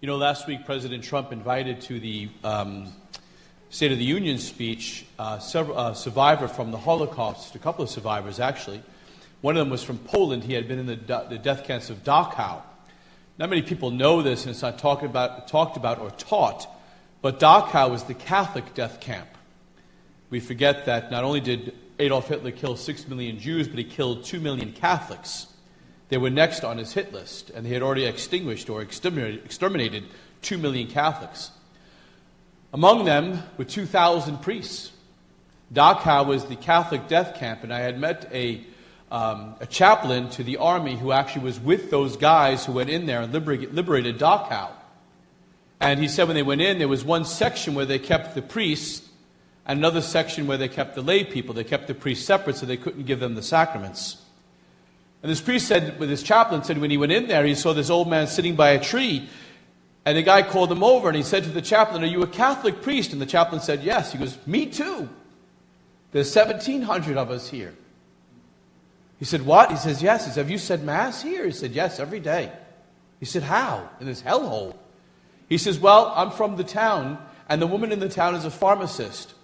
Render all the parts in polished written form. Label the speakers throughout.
Speaker 1: You know, last week President Trump invited to the State of the Union speech a survivor from the Holocaust, a couple of survivors actually. One of them was from Poland. He had been in the death camps of Dachau. Not many people know this, and it's not talked about or taught, but Dachau was the Catholic death camp. We forget that not only did Adolf Hitler kill 6 million Jews, but he killed 2 million Catholics. They were next on his hit list, and they had already extinguished or exterminated 2 million Catholics. Among them were 2,000 priests. Dachau was the Catholic death camp, and I had met a chaplain to the army who actually was with those guys who went in there and liberated Dachau. And he said when they went in, there was one section where they kept the priests and another section where they kept the lay people. They kept the priests separate so they couldn't give them the sacraments. And this priest said, with his chaplain said, when he went in there, he saw this old man sitting by a tree. And the guy called him over and he said to the chaplain, "Are you a Catholic priest?" And the chaplain said, "Yes." He goes, "Me too. There's 1,700 of us here." He said, "What?" He says, "Yes." He said, "Have you said Mass here?" He said, "Yes, every day." He said, "How? In this hellhole?" He says, "Well, I'm from the town, and the woman in the town is a pharmacist.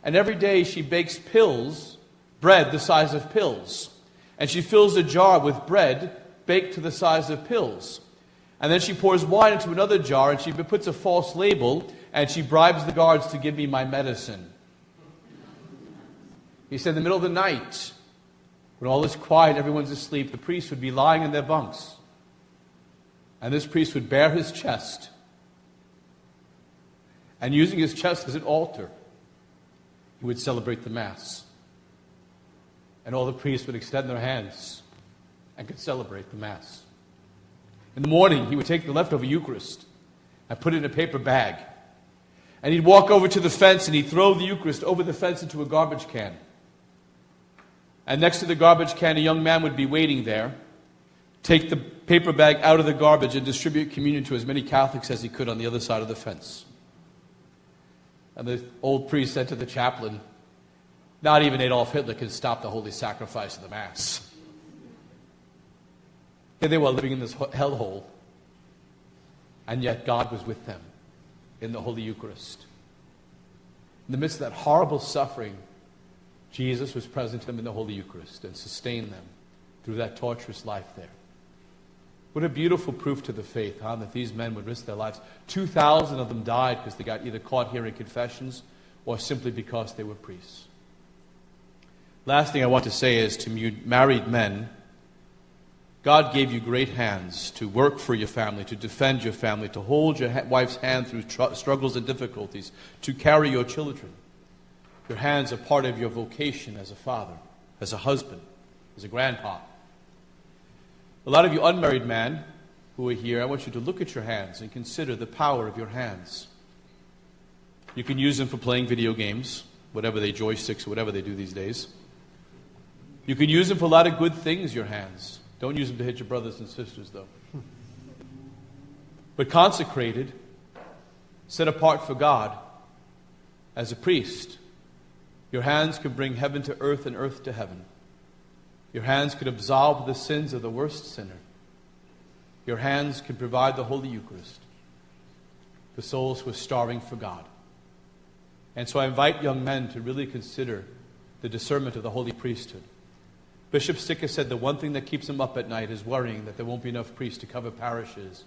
Speaker 1: And every day she bakes pills, bread the size of pills. And she fills a jar with bread baked to the size of pills. And then she pours wine into another jar, and she puts a false label, and she bribes the guards to give me my medicine." He said in the middle of the night, when all is quiet, everyone's asleep, the priests would be lying in their bunks. And this priest would bare his chest. And using his chest as an altar, he would celebrate the Mass. And all the priests would extend their hands and could celebrate the Mass. In the morning, he would take the leftover Eucharist and put it in a paper bag. And he'd walk over to the fence and he'd throw the Eucharist over the fence into a garbage can. And next to the garbage can, a young man would be waiting there, take the paper bag out of the garbage and distribute communion to as many Catholics as he could on the other side of the fence. And the old priest said to the chaplain, "Not even Adolf Hitler can stop the holy sacrifice of the Mass." Here they were living in this hellhole, and yet God was with them in the Holy Eucharist. In the midst of that horrible suffering, Jesus was present to them in the Holy Eucharist and sustained them through that torturous life there. What a beautiful proof to the faith, huh? That these men would risk their lives. 2,000 of them died because they got either caught hearing confessions or simply because they were priests. Last thing I want to say is to you married men, God gave you great hands to work for your family, to defend your family, to hold your wife's hand through struggles and difficulties, to carry your children. Your hands are part of your vocation as a father, as a husband, as a grandpa. A lot of you unmarried men who are here, I want you to look at your hands and consider the power of your hands. You can use them for playing video games, whatever they, joysticks, whatever they do these days. You can use them for a lot of good things, your hands. Don't use them to hit your brothers and sisters, though. But consecrated, set apart for God, as a priest, your hands could bring heaven to earth and earth to heaven. Your hands could absolve the sins of the worst sinner. Your hands could provide the Holy Eucharist for souls who are starving for God. And so I invite young men to really consider the discernment of the Holy Priesthood. Bishop Sticker said the one thing that keeps him up at night is worrying that there won't be enough priests to cover parishes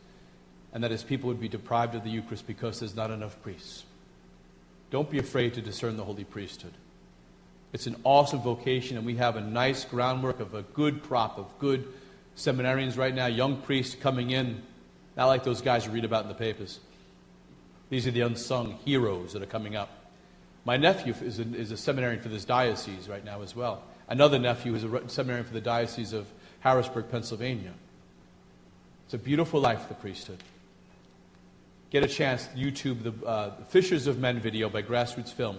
Speaker 1: and that his people would be deprived of the Eucharist because there's not enough priests. Don't be afraid to discern the Holy Priesthood. It's an awesome vocation, and we have a nice groundwork of a good crop of good seminarians right now, young priests coming in, not like those guys you read about in the papers. These are the unsung heroes that are coming up. My nephew is a seminarian for this diocese right now as well. Another nephew is a seminarian for the Diocese of Harrisburg, Pennsylvania. It's a beautiful life, the priesthood. Get a chance to YouTube the Fishers of Men video by Grassroots Film.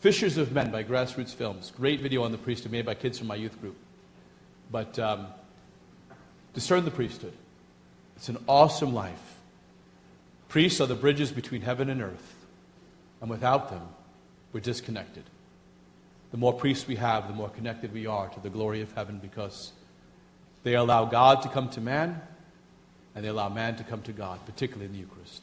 Speaker 1: Fishers of Men by Grassroots Films. Great video on the priesthood made by kids from my youth group. But discern the priesthood. It's an awesome life. Priests are the bridges between heaven and earth. And without them, we're disconnected. The more priests we have, the more connected we are to the glory of heaven because they allow God to come to man and they allow man to come to God, particularly in the Eucharist.